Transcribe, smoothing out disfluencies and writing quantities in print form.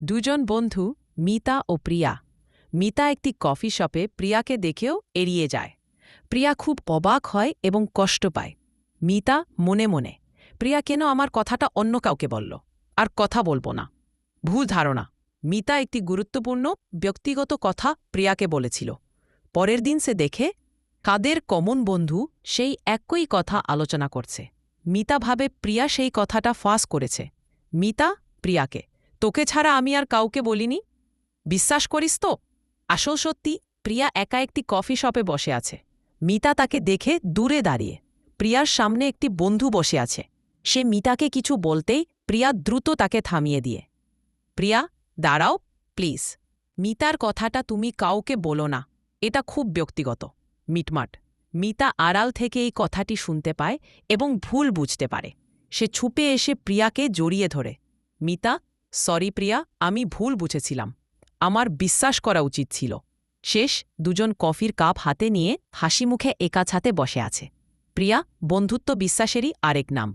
দুজন বন্ধু মিতা ও প্রিয়া। মিতা একটি কফি শপে প্রিয়াকে দেখেও এড়িয়ে যায়। প্রিয়া খুব অবাক হয় এবং কষ্ট পায়। মিতা মনে মনে, প্রিয়া কেন আমার কথাটা অন্য কাউকে বলল, আর কথা বলবো না। ভুল ধারণা। মিতা একটি গুরুত্বপূর্ণ ব্যক্তিগত কথা প্রিয়াকে বলেছিল। পরের দিন সে দেখে কাদের কমন বন্ধু সেই একই কথা আলোচনা করছে। মিতা ভাবে প্রিয়া সেই কথাটা ফাঁস করেছে। মিতা প্রিয়াকে, তোকে ছাড়া আমি আর কাউকে বলিনি, বিশ্বাস করিস তো? আসল সত্যি, প্রিয়া একা একটি কফি শপে বসে আছে। মিতা তাকে দেখে দূরে দাঁড়িয়ে। প্রিয়ার সামনে একটি বন্ধু বসে আছে। সে মিতাকে কিছু বলতেই প্রিয়া দ্রুত তাকে থামিয়ে দিয়ে, প্রিয়া, দাঁড়াও প্লিজ। মিতার কথাটা তুমি কাউকে বলো না, এটা খুব ব্যক্তিগত। মিটমাট। মিতা আড়াল থেকে এই কথাটি শুনতে পায় এবং ভুল বুঝতে পারে। সে ছুপে এসে প্রিয়াকে জড়িয়ে ধরে। মিতা, সরি প্রিয়া, আমি ভুল বুঝেছিলাম, আমার বিশ্বাস করা উচিত ছিল। শেষ, দুজন কফির কাপ হাতে নিয়ে হাসি মুখে একা ছাতে বসে আছে। প্রিয়া, বন্ধুত্ব বিশ্বাসেরই আরেক নাম।